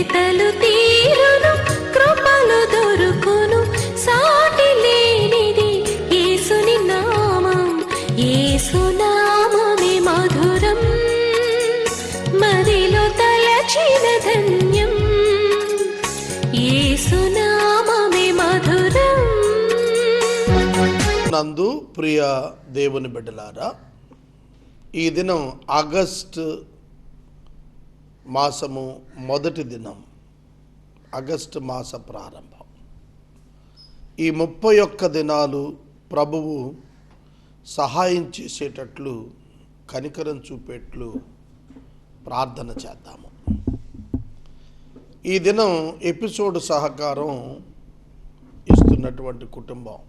వెతలు తీరును, కృపలు దొరుకును, సాటి లేనిది యేసుని నామం. యేసునామమే మధురం, మదిలో తలచిన ధన్యం. యేసునామమే మధురం. నందు ప్రియ దేవుని బిడ్డలారా, ఈ దినం ఆగస్టు మాసము మొదటి దినం, ఆగస్టు మాస ప్రారంభం. ఈ 31 దినాలు ప్రభువు సహాయం చేసేటట్లు, కనికరం చూపేట్లు ప్రార్థన చేద్దాము. ఈ దినం ఎపిసోడ్ సహకారం ఇస్తున్నటువంటి కుటుంబం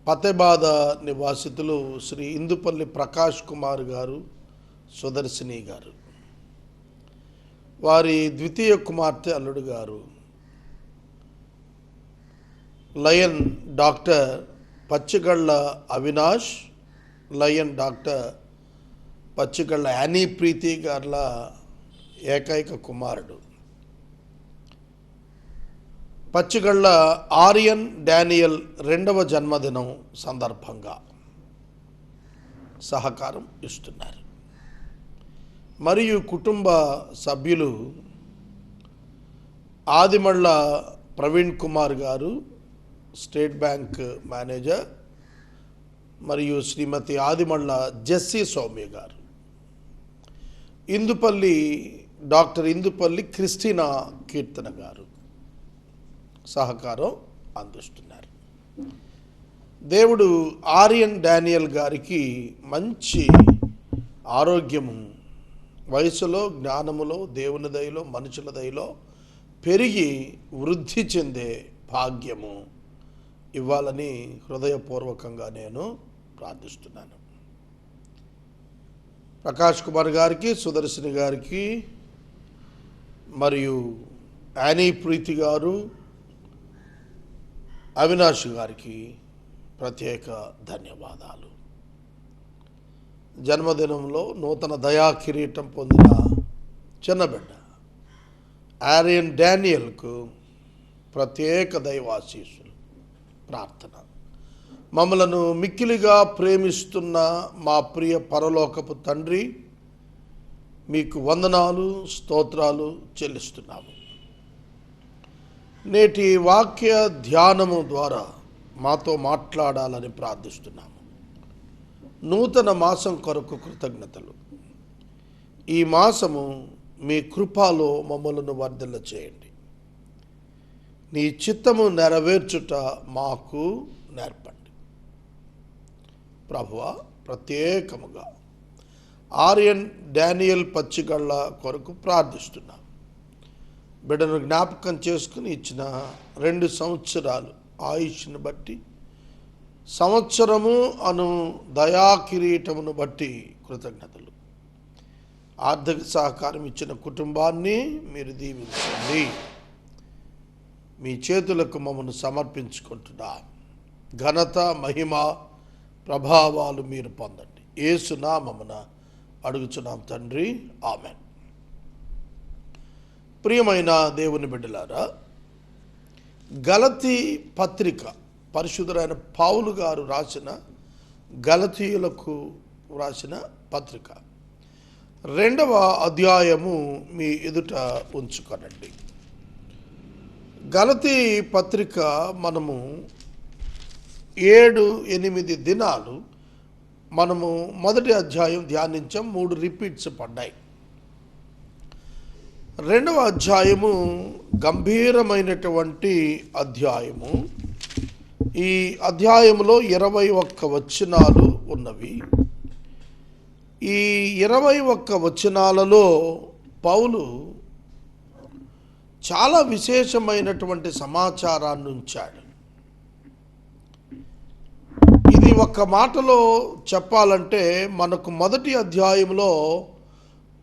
పతెబాద నివాసితులు శ్రీ ఇందుపల్లి ప్రకాష్ కుమార్ గారు, సుదర్శిని గారు, వారి ద్వితీయ కుమార్తె అల్లుడు గారు lion doctor Pachigalla Avinash, lion doctor Pachigalla Annie Preethi గార్ల ఏకైక కుమారుడు, పచ్చిగళ్ళ ఆర్యన్ డానియల్ 2వ జన్మదినం సందర్భంగా సహకారం ఇస్తున్నారు. మరియు కుటుంబ సభ్యులు ఆదిమళ్ళ ప్రవీణ్ కుమార్ గారు, స్టేట్ బ్యాంక్ మేనేజర్, మరియు శ్రీమతి ఆదిమళ్ళ జెస్సీ సౌమ్య గారు, ఇందుపల్లి డాక్టర్ ఇందుపల్లి క్రిస్టినా కీర్తన గారు సహకారం అందిస్తున్నారు. దేవుడు ఆర్యన్ డానియల్ గారికి మంచి ఆరోగ్యము, వయసులో, జ్ఞానములో, దేవుని దయలో, మనుషుల దయలో పెరిగి వృద్ధి చెందే భాగ్యము ఇవ్వాలని హృదయపూర్వకంగా నేను ప్రార్థిస్తున్నాను. ప్రకాష్ కుమార్ గారికి, సుదర్శిని గారికి, మరియు యానీ ప్రీతి గారు, అవినాష్ గారికి ప్రత్యేక ధన్యవాదాలు. జన్మదినంలో నూతన దయా కిరీటం పొందిన చిన్నబిడ్డ ఆర్యన్ డానియల్కు ప్రత్యేక దైవాశీస్సులు ప్రార్థన. మమ్మలను మిక్కిలిగా ప్రేమిస్తున్న మా ప్రియ పరలోకపు తండ్రి, మీకు వందనాలు, స్తోత్రాలు చెల్లిస్తున్నాము. నేటి వాక్య ధ్యానము ద్వారా మాతో మాట్లాడాలని ప్రార్థిస్తున్నాము. నూతన మాసం కొరకు కృతజ్ఞతలు. ఈ మాసము మీ కృపలో మమ్మలను వర్ధిల్ల చేయండి. నీ చిత్తము నెరవేర్చుట మాకు నేర్పండి. ప్రభువా, ప్రత్యేకముగా ఆర్యన్ డానియల్ పచ్చిగళ్ళ కొరకు ప్రార్థిస్తున్నాం. బిడ్డను జ్ఞాపకం చేసుకుని ఇచ్చిన 2 సంవత్సరాలు ఆయుష్ను బట్టి, సంవత్సరము అను దయా కిరీటమును బట్టి కృతజ్ఞతలు. ఆర్థిక సహకారం ఇచ్చిన కుటుంబాన్ని మీరు దీవించండి. మీ చేతులకు మమ్మల్ని సమర్పించుకుంటున్నా. ఘనత, మహిమ, ప్రభావాలు మీరు పొందండి. యేసు నామమున అడుగుచున్నాం తండ్రి, ఆమెన్. ప్రియమైన దేవుని బిడ్డలారా, గలతీ పత్రిక, పరిశుద్ధుడైన పౌలు గారు రాసిన గలతీయులకు రాసిన పత్రిక 2వ అధ్యాయము మీ ఎదుట ఉంచుకోనండి. గలతీ పత్రిక మనము 7-8 దినాలు మనము మొదటి అధ్యాయం ధ్యానించాం. 3 రిపీట్స్ పడ్డాయి. 2వ అధ్యాయము గంభీరమైనటువంటి అధ్యాయము. ఈ అధ్యాయంలో 21 వచనాలు ఉన్నవి. ఈ 21 వచనాలలో పౌలు చాలా విశేషమైనటువంటి సమాచారాన్ని ఉంచాడు. ఇది ఒక్క మాటలో చెప్పాలంటే, మనకు మొదటి అధ్యాయంలో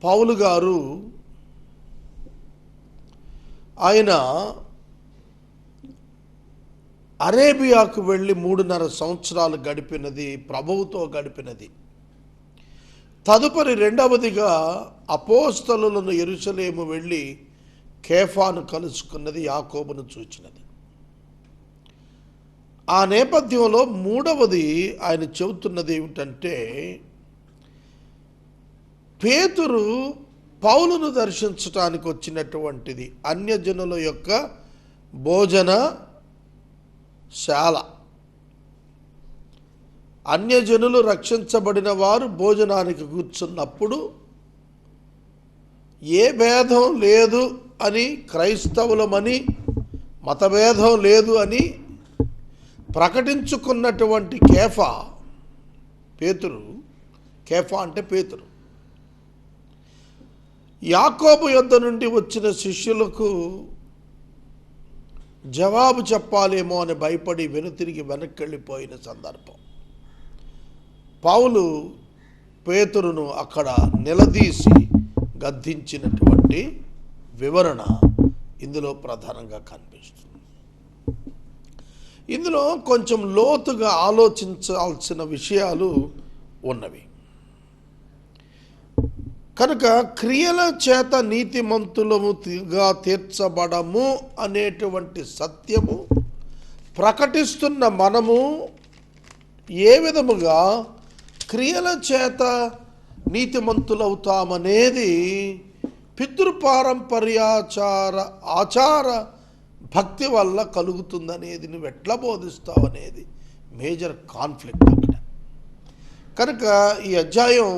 పౌలు గారు ఆయన అరేబియాకు వెళ్ళి 3.5 సంవత్సరాలు గడిపినది, ప్రభువుతో గడిపినది. తదుపరి రెండవదిగా అపోస్తలులను యెరూషలేము వెళ్ళి కేఫాను కలుసుకున్నది యాకోబును చూచినది. ఆ నేపథ్యంలో మూడవది ఆయన చెబుతున్నది ఏమిటంటే, పేతురు పౌలును దర్శించటానికి వచ్చినటువంటిది అన్యజనుల యొక్క భోజనశాల. అన్యజనులు రక్షించబడిన వారు భోజనానికి కూర్చున్నప్పుడు ఏ భేదం లేదు అని, క్రైస్తవులమని, మతభేదం లేదు అని ప్రకటించుకున్నటువంటి పేతురు, కేఫా అంటే పేతురు, యాకోబు యొద్ద నుండి వచ్చిన శిష్యులకు జవాబు చెప్పాలేమో అని భయపడి వెనుతిరిగి వెనక్కి వెళ్ళిపోయిన సందర్భం. పౌలు పేతురును అక్కడ నిలదీసి గద్దించినటువంటి వివరణ ఇందులో ప్రధానంగా కనిపిస్తుంది. ఇందులో కొంచెం లోతుగా ఆలోచించాల్సిన విషయాలు ఉన్నవి కనుక క్రియల చేత నీతిమంతులముగా తీర్చబడము అనేటువంటి సత్యము ప్రకటిస్తున్న మనము ఏ విధముగా క్రియల చేత నీతిమంతులవుతామనేది ఆచార భక్తి వల్ల కలుగుతుందనేది నువ్వు ఎట్లా బోధిస్తావు అనేది మేజర్ కాన్ఫ్లిక్ట్ అక్కడ. కనుక ఈ అధ్యాయం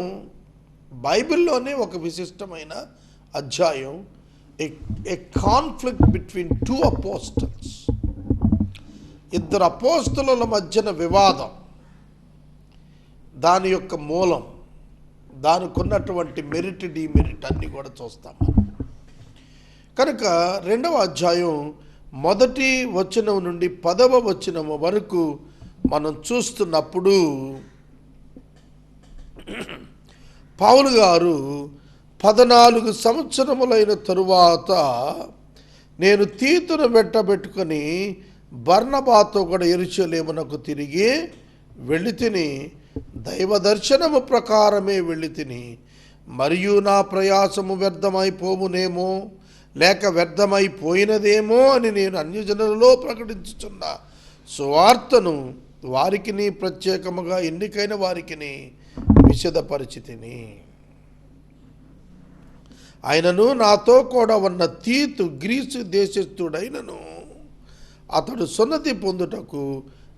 బైబిల్లోనే ఒక విశిష్టమైన అధ్యాయం. ఏ కాన్ఫ్లిక్ట్ బిట్వీన్ టూ అపోస్టల్స్, ఇద్దరు అపోస్తలుల మధ్యన వివాదం, దాని యొక్క మూలం, దానికి ఉన్నటువంటి మెరిట్ డిమెరిట్ అన్నీ కూడా చూస్తాం. కనుక రెండవ అధ్యాయం 1వ వచనం నుండి 10వ వచనం వరకు మనం చూస్తున్నప్పుడు పౌలు గారు 14 సంవత్సరములైన తరువాత నేను తీతును వెంటబెట్టుకొని బర్నబాతో కూడా యెరూషలేమునకు తిరిగి వెళ్ళి తిని, దైవ దర్శనము ప్రకారమే వెళ్ళి తిని, మరియు నా ప్రయాసము వ్యర్థమైపోవునేమో లేక వ్యర్థమైపోయినదేమో అని నేను అన్యజనులలో ప్రకటించుచున్న సువార్తను వారికిని, ప్రత్యేకముగా ఎన్నికైన వారికిని విశదపరిచితిని. ఆయనను నాతో కూడా ఉన్న తీతు గ్రీసు దేశస్థుడైనను అతడు సున్నతి పొందుటకు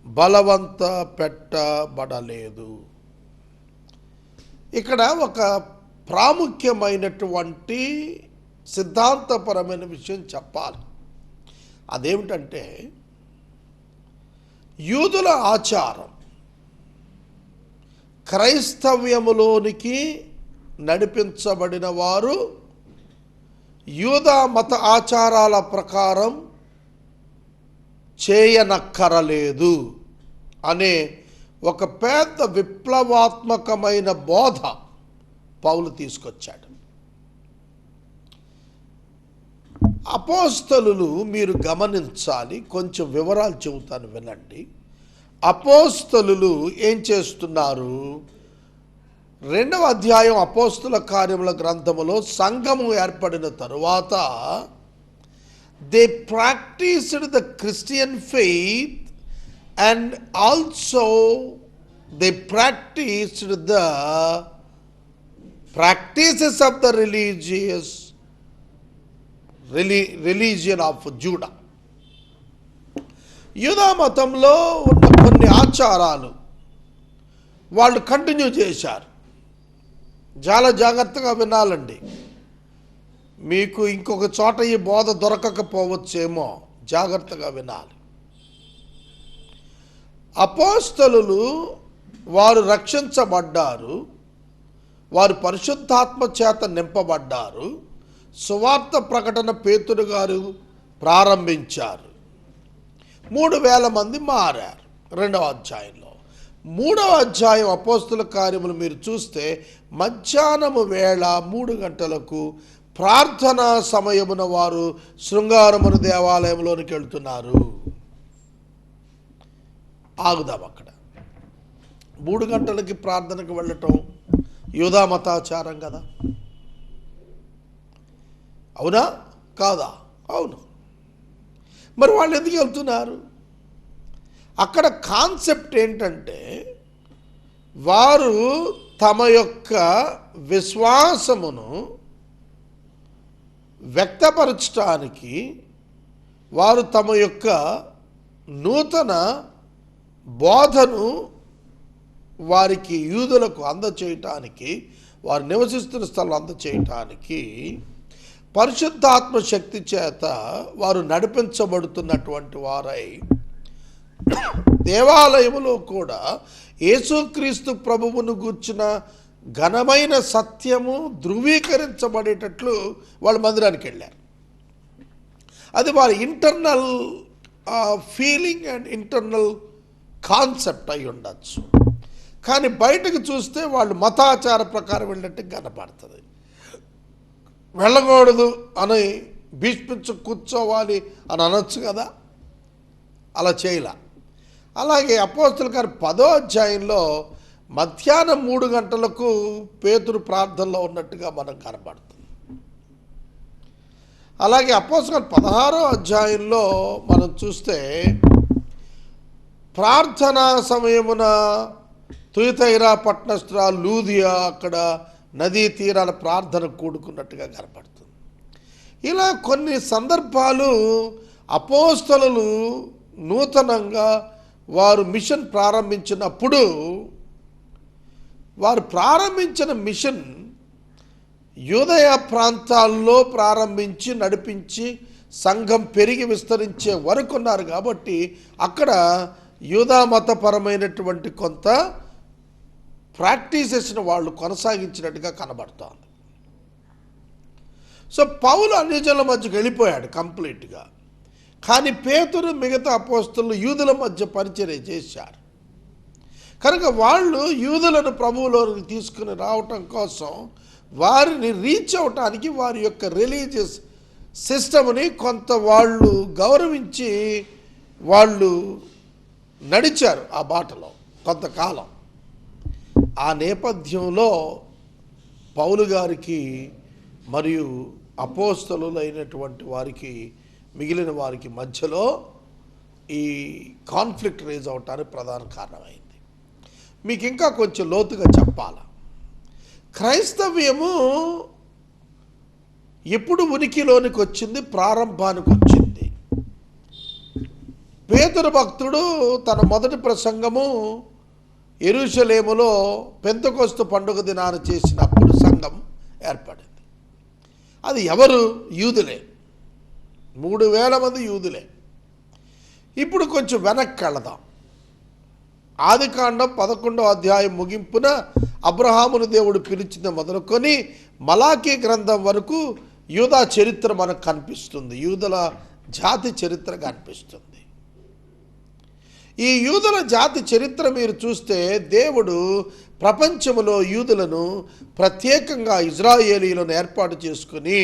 బలవంత పెట్టబడలేదు. ఇక్కడ ఒక ప్రాముఖ్యమైనటువంటి సిద్ధాంతపరమైన విషయం చెప్పాలి. అదేమిటంటే, యూదుల ఆచారం క్రైస్తవ్యములోనికి నడిపించబడిన వారు యూదా మత ఆచారాల ప్రకారం చేయనక్కరలేదు అనే ఒక పెద్ద విప్లవాత్మకమైన బోధ పౌలు తీసుకొచ్చాడు. అపోస్తలులు మీరు గమనించాలి, కొంచెం వివరాలు చెబుతాను వినండి. అపోస్తలులు ఏం చేస్తున్నారు? 2వ అధ్యాయం అపోస్తల కార్యముల గ్రంథములో సంఘము ఏర్పడిన తరువాత they practiced the Christian faith and also they practiced the practices of the religion of Judah. యూదా మతంలో ఉన్న కొన్ని ఆచారాలు వాళ్ళు కంటిన్యూ చేశారు. చాలా జాగ్రత్తగా వినాలండి. మీకు ఇంకొక చోట ఈ బోధ దొరకకపోవచ్చేమో, జాగ్రత్తగా వినాలి. అపోస్తలులు వారు రక్షించబడ్డారు, వారు పరిశుద్ధాత్మ చేత నింపబడ్డారు, సువార్త ప్రకటన పేతురు గారు ప్రారంభించారు. 3000 మంది మారారు 2వ అధ్యాయంలో. 3వ అధ్యాయం అపోస్తల కార్యములు మీరు చూస్తే మధ్యాహ్నము వేళ 3 గంటలకు ప్రార్థనా సమయమున వారు శృంగారమున దేవాలయంలోనికి వెళ్తున్నారు. ఆగుదాం అక్కడ. 3 గంటలకి ప్రార్థనకు వెళ్ళటం యూదా మతాచారం కదా, అవునా కాదా? అవును. మరి వాళ్ళు ఎందుకు వెళ్తున్నారు? అక్కడ కాన్సెప్ట్ ఏంటంటే వారు తమ యొక్క విశ్వాసమును వ్యక్తపరచడానికి, వారు తమ యొక్క నూతన బోధను వారికి యూదులకు అందచేయటానికి, వారు నివసిస్తున్న స్థలం అందచేయటానికి పరిశుద్ధాత్మ శక్తి చేత వారు నడిపించబడుతున్నటువంటి వారై దేవాలయములో కూడా యేసుక్రీస్తు ప్రభువును గూర్చిన ఘనమైన సత్యము ధృవీకరించబడేటట్లు వాళ్ళు మందిరానికి వెళ్ళారు. అది వారి internal feeling and internal concept అయి ఉండొచ్చు. కానీ బయటకు చూస్తే వాళ్ళు మతాచార ప్రకారం వెళ్ళినట్టు కనపడుతుంది. వెళ్ళకూడదు అని భీష్మించు కూర్చోవాలి అని అనొచ్చు కదా, అలా చేయలే. అలాగే అపోస్తలుల కార్యం 10వ అధ్యాయంలో మధ్యాహ్నం 3 గంటలకు పేతురు ప్రార్థనలో ఉన్నట్టుగా మనం కనబడుతుంది. అలాగే అపోస్తలుల 16వ అధ్యాయంలో మనం చూస్తే ప్రార్థనా సమయమున తుయతైరా పట్టణస్థురాలు లూదియా అక్కడ నదీ తీరాల ప్రార్థన కూడుకున్నట్టుగా కనపడుతుంది. ఇలా కొన్ని సందర్భాలు అపోస్తలులు నూతనంగా వారు మిషన్ ప్రారంభించినప్పుడు, వారు ప్రారంభించిన మిషన్ యూదయ ప్రాంతాల్లో ప్రారంభించి నడిపించి సంఘం పెరిగి విస్తరించే వరకు ఉన్నారు. కాబట్టి అక్కడ యూదా మతపరమైనటువంటి కొంత ప్రాక్టీసెస్ను వాళ్ళు కొనసాగించినట్టుగా కనబడుతోంది. సో పౌలు అన్యజనుల మధ్యకు వెళ్ళిపోయాడు కంప్లీట్గా. కానీ పేతురు మిగతా అపోస్తలులు యూదుల మధ్య పరిచర్య చేశారు. కనుక వాళ్ళు యూదులను ప్రభువులోకి తీసుకుని రావటం కోసం వారిని రీచ్ అవటానికి వారి యొక్క రిలీజియస్ సిస్టమ్ని కొంత వాళ్ళు గౌరవించి వాళ్ళు నడిచారు ఆ బాటలో కొంతకాలం. ఆ నేపథ్యంలో పౌలు గారికి మరియు అపోస్తలులైనటువంటి వారికి, మిగిలిన వారికి మధ్యలో ఈ కాన్ఫ్లిక్ట్ రేజ్ అవటానికి ప్రధాన కారణమైంది. మీకు ఇంకా కొంచెం లోతుగా చెప్పాల, క్రైస్తవ్యము ఎప్పుడు ఉనికిలోనికి వచ్చింది? ప్రారంభానికి వచ్చింది. పేతురు భక్తుడు తన మొదటి ప్రసంగము యెరూషలేములో పెంతెకొస్తు పండుగ దినాన చేసినప్పుడు సంఘం ఏర్పడింది. అది ఎవరు? యూదులే. 3000 మంది యూదులే. ఇప్పుడు కొంచెం వెనక్కి వెళదాం. ఆదికాండం 11వ అధ్యాయం ముగింపున అబ్రహామును దేవుడు పిలిచిన మొదలుకొని మలాకీ గ్రంథం వరకు యూదా చరిత్ర మనకు కనిపిస్తుంది. యూదుల జాతి చరిత్ర కనిపిస్తుంది. ఈ యూదుల జాతి చరిత్ర మీరు చూస్తే దేవుడు ప్రపంచంలో యూదులను ప్రత్యేకంగా ఇజ్రాయేలీలను ఏర్పాటు చేసుకుని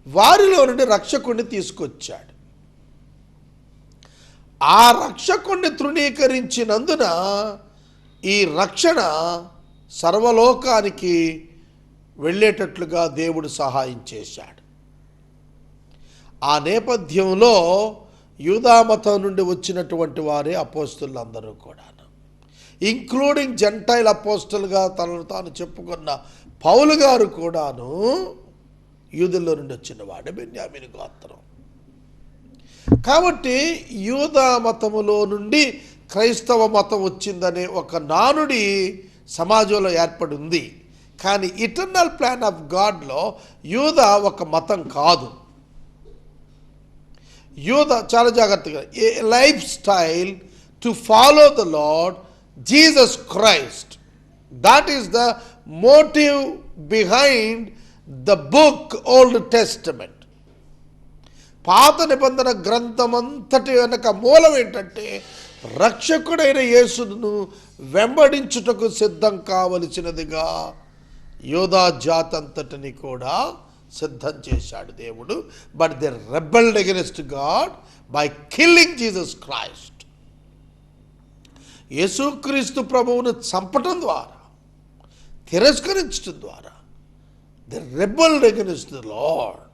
వారిలో నుండి రక్షకుడిని తీసుకొచ్చాడు. ఆ రక్షకుడిని తృణీకరించినందున ఈ రక్షణ సర్వలోకానికి వెళ్ళేటట్లుగా దేవుడు సహాయం చేశాడు. ఆ నేపథ్యంలో యూదా మతం నుండి వచ్చినటువంటి వారే అపోస్తలులందరూ కూడాను, ఇంక్లూడింగ్ జెంటైల్ అపోస్తలుగా తనను తాను చెప్పుకున్న పౌలు గారు కూడాను యూదుల్లో నుండి వచ్చిన వాడే, బెన్యామీను గోత్రం. కాబట్టి యూదా మతములో నుండి క్రైస్తవ మతం వచ్చిందనే ఒక నానుడి సమాజంలో ఏర్పడి ఉంది. కానీ ఇటర్నల్ ప్లాన్ ఆఫ్ గాడ్లో యూదా ఒక మతం కాదు. యూదా చాలా జాగ్రత్తగా, a life style to follow the Lord Jesus Christ. That is the motive behind the book Old Testament. పాత నిబంధన గ్రంథం అంతటి వెనక మూలం ఏంటంటే రక్షకుడైన యేసును వెంబడించుటకు సిద్ధం కావలసినదిగా యూదా జాతి అంతటిని కూడా సిద్ధం చేశాడు దేవుడు. But they rebelled against God by killing Jesus Christ. యేసుక్రీస్తు ప్రభువును చంపటం ద్వారా, తిరస్కరించడం ద్వారా the rebelled against the lord.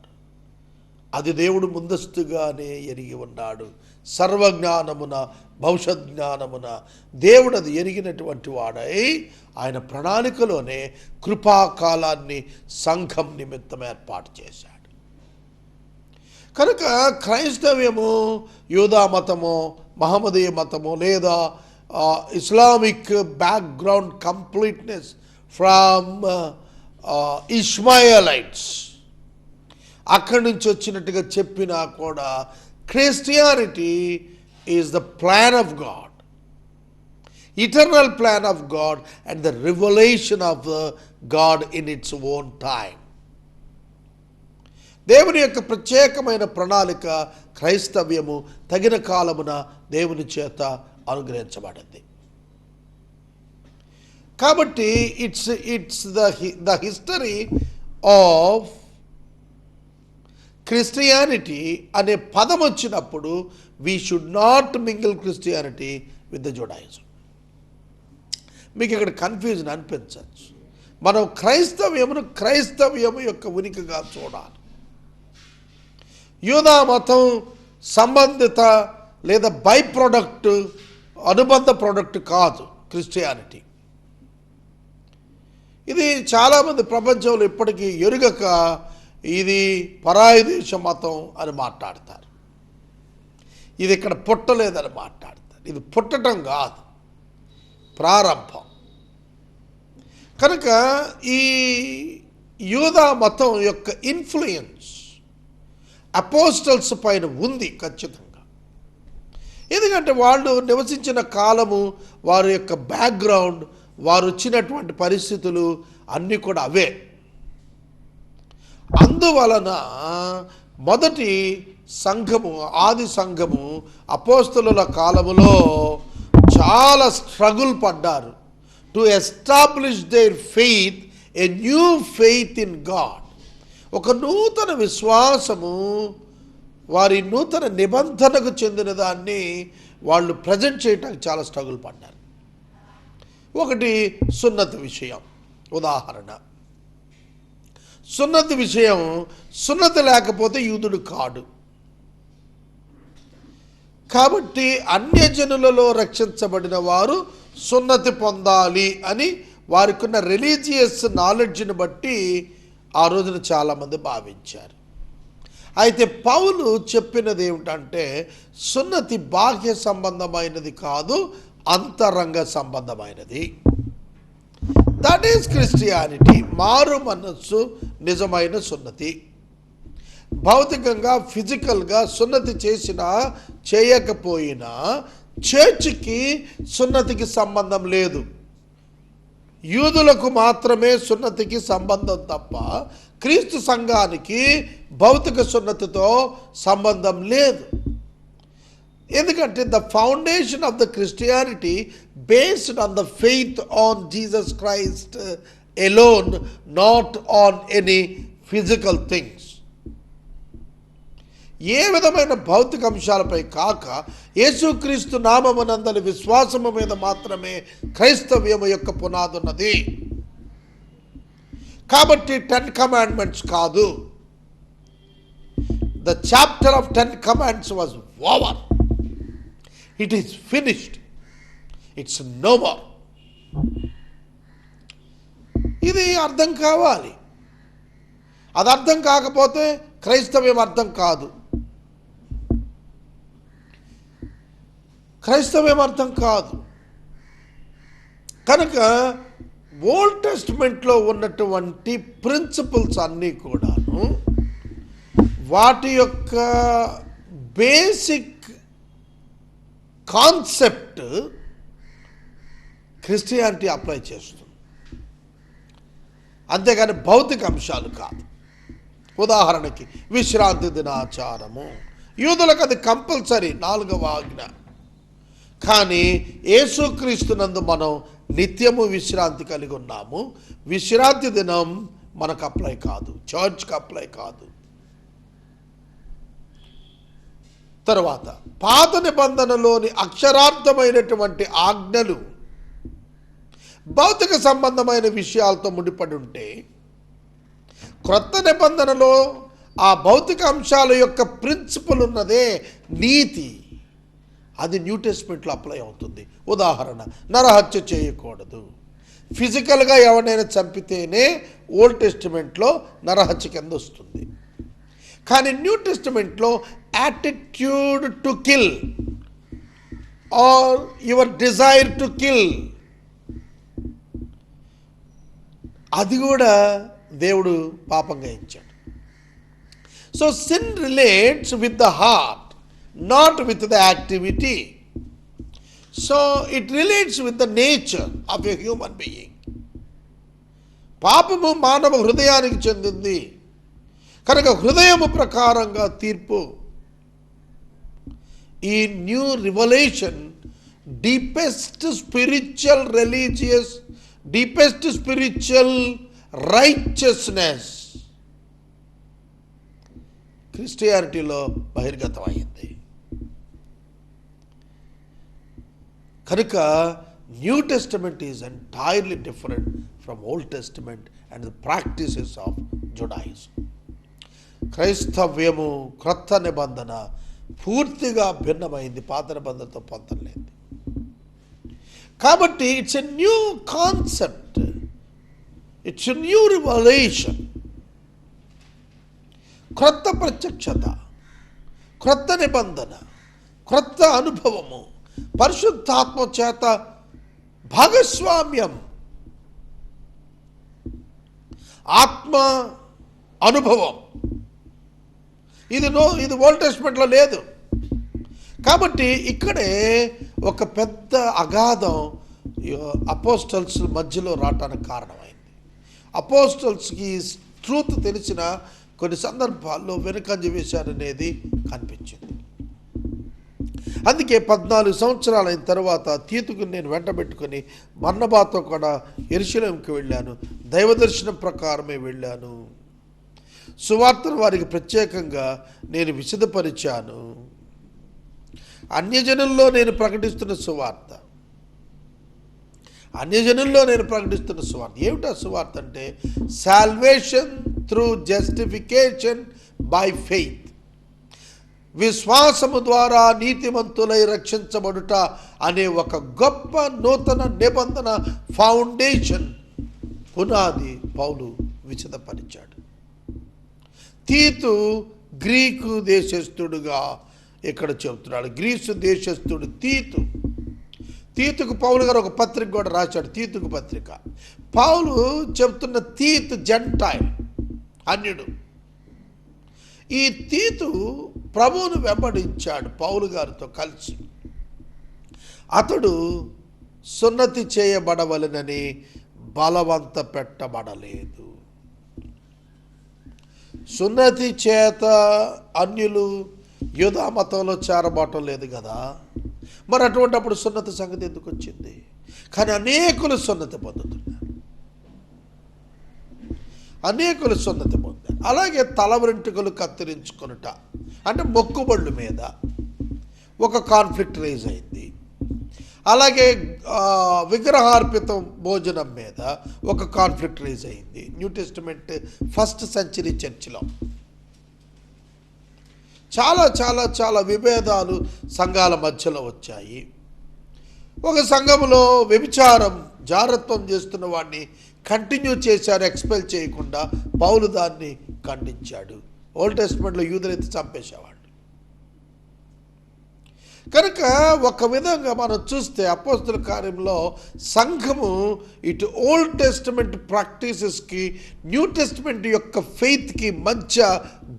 అది దేవుడు ముందస్తుగానే ఎరిగి ఉన్నాడు. సర్వజ్ఞానమున భవిష్యత్ జ్ఞానమున దేవుడు అది ఎరిగినటువంటి వాడై ఆయన ప్రణాళికలోనే కృపాకాలాన్ని సంఘం నిమిత్తం ఏర్పాటు చేశాడు. కనుక క్రైస్తవ్యము యూదా మతము, మహమ్మదీయ మతము లేదా ఇస్లామిక్ బ్యాక్గ్రౌండ్ కంప్లీట్నెస్ ఫ్రమ్ ఇష్మాయలైట్స్ అక్కడి నుంచి వచ్చినట్టుగా చెప్పినా కూడా Christianity is the plan of God, eternal plan of God and the revolution of God in its own time. దేవుని యొక్క ప్రత్యేకమైన ప్రణాళిక క్రైస్తవ్యము తగిన కాలమున దేవుని చేత అనుగ్రహించబడింది. కాబట్టి it's the history of Christianity అనే పదం వచ్చినప్పుడు we should not mingle Christianity with the Judaism. మీకు ఇక్కడ కన్ఫ్యూజన్ అనిపించవచ్చు. మనం క్రైస్తవ్యము యొక్క ఉనికిగా చూడాలి. యూదా మతం సంబంధిత లేదా బై ప్రోడక్ట్, అనుబంధ ప్రోడక్ట్ కాదు క్రిస్టియానిటీ. ఇది చాలామంది ప్రపంచంలో ఇప్పటికీ ఎరుగక ఇది పరాయి దేశ మతం అని మాట్లాడతారు. ఇది ఇక్కడ పుట్టలేదని మాట్లాడతారు. ఇది పుట్టడం కాదు, ప్రారంభం. కనుక ఈ యూదా మతం యొక్క ఇన్ఫ్లుయెన్స్ అపోస్టల్స్ పైన ఉంది ఖచ్చితంగా. ఎందుకంటే వాళ్ళు నివసించిన కాలము, వారి యొక్క బ్యాక్గ్రౌండ్, వారు వచ్చినటువంటి పరిస్థితులు అన్నీ కూడా అవే. అందువలన మొదటి సంఘము, ఆది సంఘము అపోస్తలుల కాలములో చాలా స్ట్రగుల్ పడ్డారు to establish their faith, a new faith in God. ఒక నూతన విశ్వాసము, వారి నూతన నిబంధనకు చెందిన దాన్ని వాళ్ళు ప్రజెంట్ చేయడానికి చాలా స్ట్రగుల్ పడ్డారు. ఒకటి సున్నతి విషయం. ఉదాహరణ, సున్నతి విషయం, సున్నతి లేకపోతే యూదుడు కాడు. కాబట్టి అన్యజనులలో రక్షించబడిన వారు సున్నతి పొందాలి అని వారికి ఉన్న రిలీజియస్ నాలెడ్జ్ని బట్టి ఆ రోజున చాలామంది భావించారు. అయితే పౌలు చెప్పినది ఏమిటంటే సున్నతి బాహ్య సంబంధమైనది కాదు, అంతరంగ సంబంధమైనది. That is Christianity. మారు మనస్సు నిజమైన సున్నతి. భౌతికంగా ఫిజికల్గా సున్నతి చేసినా చేయకపోయినా చర్చికి సున్నతికి సంబంధం లేదు. యూదులకు మాత్రమే సున్నతికి సంబంధం తప్ప క్రీస్తు సంఘానికి భౌతిక సున్నతితో సంబంధం లేదు. ఎందుకంటే the foundation of the Christianity based on the faith on Jesus Christ alone, not on any physical things. ఏ విధమైన భౌతిక అంశాలపై కాక యేసుక్రీస్తు నామమునందలి విశ్వాసము మీద మాత్రమే క్రైస్తవ్యము యొక్క పునాది ఉన్నది. కాబట్టి 10 commandments కాదు. The chapter of 10 commandments was over. It is finished. It's no more. ఇది అర్థం కావాలి. అది అర్థం కాకపోతే క్రైస్తవ్యం అర్థం కాదు. క్రైస్తవ్యం అర్థం కాదు. కనుక ఓల్డ్ టెస్ట్మెంట్లో ఉన్నటువంటి ప్రిన్సిపల్స్ అన్నీ కూడాను వాటి యొక్క బేసిక్ కాన్సెప్ట్ క్రిస్టియానిటీ అప్లై చేస్తుంది, అంతేగాని భౌతిక అంశాలు కాదు. ఉదాహరణకి విశ్రాంతి దినాచారము, యూదులకు అది కంపల్సరీ, 4వ ఆజ్ఞ. కానీ యేసుక్రీస్తునందు మనం నిత్యము విశ్రాంతి కలిగి ఉన్నాము. విశ్రాంతి దినం మనకు అప్లై కాదు, చర్చ్కి అప్లై కాదు. తర్వాత పాత నిబంధనలోని అక్షరార్థమైనటువంటి ఆజ్ఞలు భౌతిక సంబంధమైన విషయాలతో ముడిపడి ఉంటే, క్రొత్త నిబంధనలో ఆ భౌతిక అంశాల యొక్క ప్రిన్సిపల్ ఉన్నదే నీతి, అది న్యూ టెస్ట్మెంట్లో అప్లై అవుతుంది. ఉదాహరణ, నరహత్య చేయకూడదు. ఫిజికల్గా ఎవరినైనా చంపితేనే ఓల్డ్ టెస్టిమెంట్లో నరహత్య కింద వస్తుంది. కానీ న్యూ టెస్టిమెంట్లో attitude to kill or your desire to kill, అది కూడా దేవుడు పాపంగా ఇచ్చాడు. So sin relates with the heart, not with the activity. So it relates with the nature of a human being. పాపము మానవ హృదయానికి చెందింది కనుక హృదయము ప్రకారంగా తీర్పు. ఈ new revolution deepest spiritual religious, deepest spiritual righteousness క్రిస్టియానిటీలో బహిర్గతమైంది. కనుక New Testament is entirely different from Old Testament and the practices of Judaism. క్రైస్తవ్యము క్రొత్త నిబంధన పూర్తిగా భిన్నమైంది, పాత నిబంధనతో పొందలేదు. కాబట్టి it's a new concept, it's a new revolution. క్రొత్త ప్రత్యక్షత, క్రొత్త నిబంధన, క్రొత్త అనుభవము, పరిశుద్ధాత్మ చేత భాగస్వామ్యం, ఆత్మ అనుభవం. ఇది ఓల్డ్ టెస్ట్మెంట్లో లేదు. కాబట్టి ఇక్కడే ఒక పెద్ద అగాధం అపోస్టల్స్ మధ్యలో రావటానికి కారణమైంది. అపోస్టల్స్కి ట్రూత్ తెలిసిన కొన్ని సందర్భాల్లో వెనుకంజ వేశారనేది కనిపించింది. అందుకే 14 సంవత్సరాలు అయిన తర్వాత తీతుకు నేను వెంటబెట్టుకొని బర్నబాతో కూడా యెరూషలేముకి వెళ్ళాను. దైవ దర్శనం ప్రకారమే వెళ్ళాను. సువార్తను వారికి ప్రత్యేకంగా నేను విశదపరిచాను. అన్యజనుల్లో నేను ప్రకటిస్తున్న సువార్త, అన్యజనుల్లో నేను ప్రకటిస్తున్న సువార్త ఏమిటా సువార్త అంటే salvation through justification by faith, విశ్వాసము ద్వారా నీతిమంతులై రక్షించబడుట అనే ఒక గొప్ప నూతన నిబంధన ఫౌండేషన్ పునాది పౌలు విశదపరిచాడు. తీతు గ్రీకు దేశస్థుడుగా ఇక్కడ చెబుతున్నాడు. గ్రీసు దేశస్థుడు తీతుకు పౌలు గారు ఒక పత్రిక కూడా రాశాడు, తీతుకు పత్రిక. పౌలు చెబుతున్న తీతు జెంటైల్, అన్యుడు. ఈ తీతు ప్రభువును వెంబడించాడు పౌలు గారితో కలిసి. అతడు సున్నతి చేయబడవలెనని బలవంత పెట్టబడలేదు. సున్నతి చేత అన్యులు యూదా మతంలో చేరబడటం లేదు కదా, మరి అటువంటిప్పుడు సున్నతి సంగతి ఎందుకు వచ్చింది? కానీ అనేకులు సున్నతి పొందుతున్నారు, అనేకులు సున్నతి పొందారు. అలాగే తల వెంట్రుకలు కత్తిరించుకొనుట అంటే మొక్కుబళ్ళు మీద ఒక కాన్ఫ్లిక్ట్ రైజ్ అయింది. అలాగే విగ్రహార్పితం భోజనం మీద ఒక కాన్ఫ్లిక్ట్ రైజ్ అయింది. న్యూ టెస్టిమెంట్ ఫస్ట్ సెంచరీ చర్చిలో చాలా చాలా చాలా విభేదాలు సంఘాల మధ్యలో వచ్చాయి. ఒక సంఘంలో వ్యభిచారం జారత్వం చేస్తున్న వాడిని కంటిన్యూ చేశారు, ఎక్స్పెల్ చేయకుండా. పౌలు దాన్ని ఖండించాడు. ఓల్డ్ టెస్ట్మెంట్లో యూదులైతే చంపేసేవాడు. కనుక ఒక విధంగా మనం చూస్తే అపోస్తల కార్యంలో సంఘము ఇటు ఓల్డ్ టెస్టిమెంట్ ప్రాక్టీసెస్కి న్యూ టెస్టిమెంట్ యొక్క ఫెయిత్కి మధ్య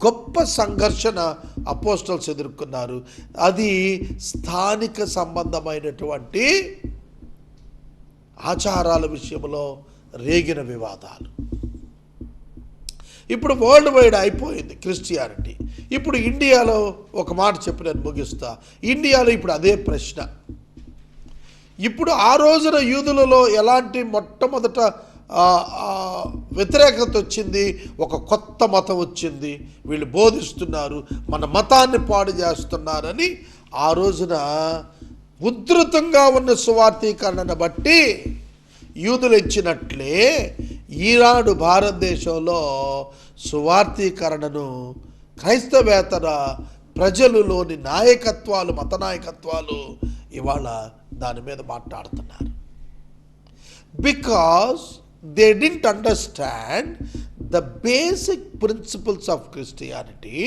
గొప్ప సంఘర్షణ అపోస్టల్స్ ఎదుర్కొన్నారు. అది స్థానిక సంబంధమైనటువంటి ఆచారాల విషయంలో రేగిన వివాదాలు. ఇప్పుడు వరల్డ్ వైడ్ అయిపోయింది క్రిస్టియానిటీ. ఇప్పుడు ఇండియాలో ఒక మాట చెప్పి నేను ముగిస్తా. ఇండియాలో ఇప్పుడు అదే ప్రశ్న. ఇప్పుడు ఆ రోజున యూదులలో ఎలాంటి మొట్టమొదట వ్యతిరేకత వచ్చింది, ఒక కొత్త మతం వచ్చింది, వీళ్ళు బోధిస్తున్నారు, మన మతాన్ని పాడు చేస్తున్నారని ఆ రోజున ఉధృతంగా ఉన్న సువార్తీకరణను బట్టి యూదులు ఇచ్చినట్లే ఈనాడు భారతదేశంలో సువార్థీకరణను క్రైస్తవేతర ప్రజలలోని నాయకత్వాలు, మత నాయకత్వాలు ఇవాళ దాని మీద మాట్లాడుతున్నారు. Because they didn't understand the basic principles of Christianity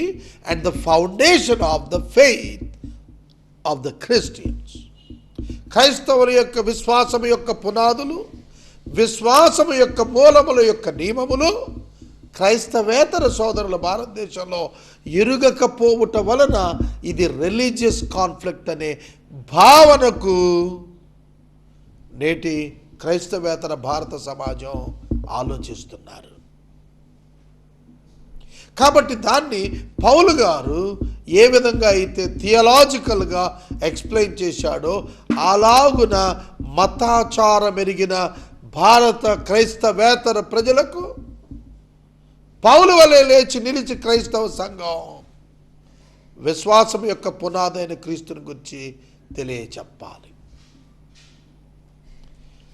and the foundation of the faith of the Christians. క్రైస్తవుల యొక్క విశ్వాసము యొక్క పునాదులు, విశ్వాసము యొక్క మూలముల యొక్క నియమములు క్రైస్తవేతర సోదరుల భారతదేశంలో ఎరుగకపోవుట వలన ఇది రిలీజియస్ కాన్ఫ్లిక్ట్ అనే భావనకు నేటి క్రైస్తవేతర భారత సమాజం ఆలోచిస్తున్నారు. కాబట్టి దాన్ని పౌలు గారు ఏ విధంగా అయితే థియలాజికల్గా ఎక్స్ప్లెయిన్ చేశాడో అలాగున మతాచారం ఎరిగిన భారత క్రైస్తవేతర ప్రజలకు పౌలు వలె లేచి నిలిచి క్రైస్తవ సంఘం విశ్వాసం యొక్క పునాదైన క్రీస్తుని గురించి తెలియచెప్పాలి.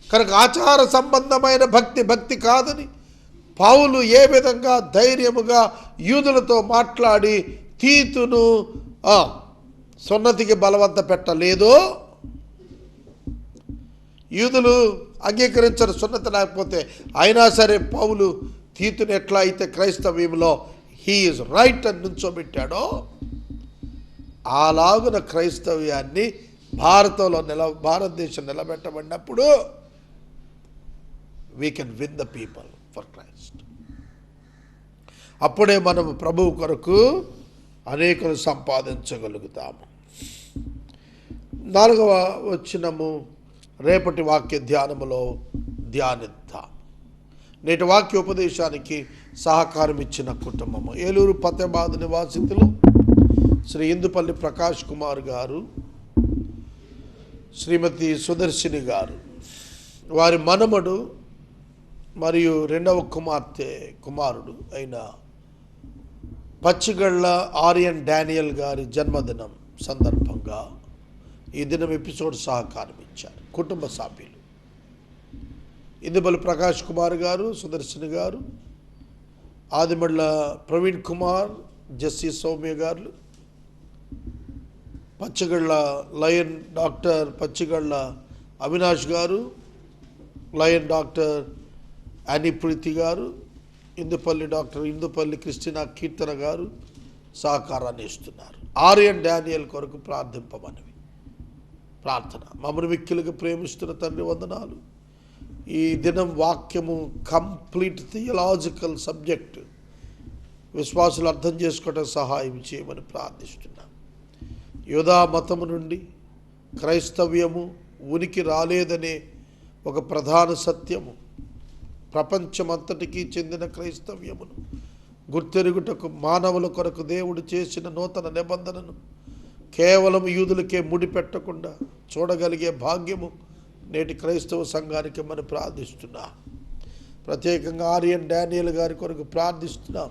కనుక ఆచార సంబంధమైన భక్తి కాదని పౌలు ఏ విధంగా ధైర్యముగా యూదులతో మాట్లాడి తీతును సున్నతికి బలవంత పెట్టలేదో, యూదులు అంగీకరించరు సున్నతి లేకపోతే, అయినా సరే పౌలు తీతును ఎట్లా అయితే క్రైస్తవ్యంలో హీ ఈజ్ రైట్ అని నుంచోబెట్టాడో అలాగున క్రైస్తవ్యాన్ని భారతదేశం నిలబెట్టబడినప్పుడు we can win the people for Christ. అప్పుడే మనం ప్రభువు కొరకు అనేకులు సంపాదించగలుగుతాము. 4వ వచనము రేపటి వాక్య ధ్యానములో ధ్యానిద్దాం. నేటి వాక్య ఉపదేశానికి సహకారం ఇచ్చిన కుటుంబము ఏలూరు ఫతేబాద్ నివాసితులు శ్రీ ఇందుపల్లి ప్రకాష్ కుమార్ గారు, శ్రీమతి సుదర్శిని గారు, వారి మనమడు మరియు 2వ కుమారుడు అయిన పచ్చిగళ్ళ ఆర్యన్ డానియల్ గారి జన్మదినం సందర్భంగా ఈ దినం ఎపిసోడ్ సహకారం ఇచ్చారు కుటుంబ సభ్యులు ఇందుపల్లి ప్రకాష్ కుమార్ గారు, సుదర్శిని గారు, ఆదిమళ్ళ ప్రవీణ్ కుమార్, జస్సి సౌమ్య గారు, పచ్చిగళ్ళ లయన్ డాక్టర్ పచ్చిగళ్ళ అవినాష్ గారు, లయన్ డాక్టర్ యానీ ప్రీతి గారు, ఇందుపల్లి క్రిస్టినా కీర్తన గారు సహకారాన్ని ఇస్తున్నారు. ఆర్యన్ డానియల్ కొరకు ప్రార్థింపమనివి ప్రార్థన. మమ్మల్ని మిక్కిలుగా ప్రేమిస్తున్న తండ్రి వందనాలు. ఈ దినం వాక్యము కంప్లీట్ థియలాజికల్ సబ్జెక్ట్ విశ్వాసులు అర్థం చేసుకోవడం సహాయం చేయమని ప్రార్థిస్తున్నాం. యూదా మతము నుండి క్రైస్తవ్యము ఉనికి రాలేదనే ఒక ప్రధాన సత్యము, ప్రపంచమంతటికీ చెందిన క్రైస్తవ్యమును గుర్తెరుగుటకు మానవుల కొరకు దేవుడు చేసిన నూతన నిబంధనను కేవలం యూదులకే ముడిపెట్టకుండా చూడగలిగే భాగ్యము నేటి క్రైస్తవ సంఘానికి మనం ప్రార్థిస్తున్నాం. ప్రత్యేకంగా ఆర్యన్ డానియల్ గారి కొరకు ప్రార్థిస్తున్నాం.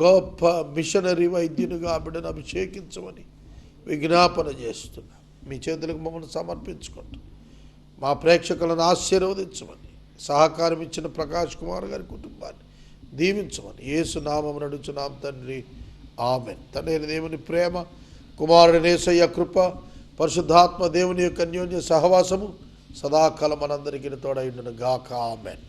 గొప్ప మిషనరీ వైద్యునిగా బిడ్డను అభిషేకించమని విజ్ఞాపన చేస్తున్నాం. మీ చేతులకు మమ్మల్ని సమర్పించుకుంటాం. మా ప్రేక్షకులను ఆశీర్వదించమని, సహకారం ఇచ్చిన ప్రకాష్ కుమార్ గారి కుటుంబాన్ని దీవించమని యేసు నామమున అడుగుచున్నాం తండ్రి, ఆమేన్. తండ్రి దేవుని ప్రేమ, కుమారుని యేసయ్య కృప, పరిశుద్ధాత్మ దేవుని యొక్క అన్యోన్య సహవాసము సదాకాలం మనందరికీ తోడై ఉండును గాక. ఆమేన్.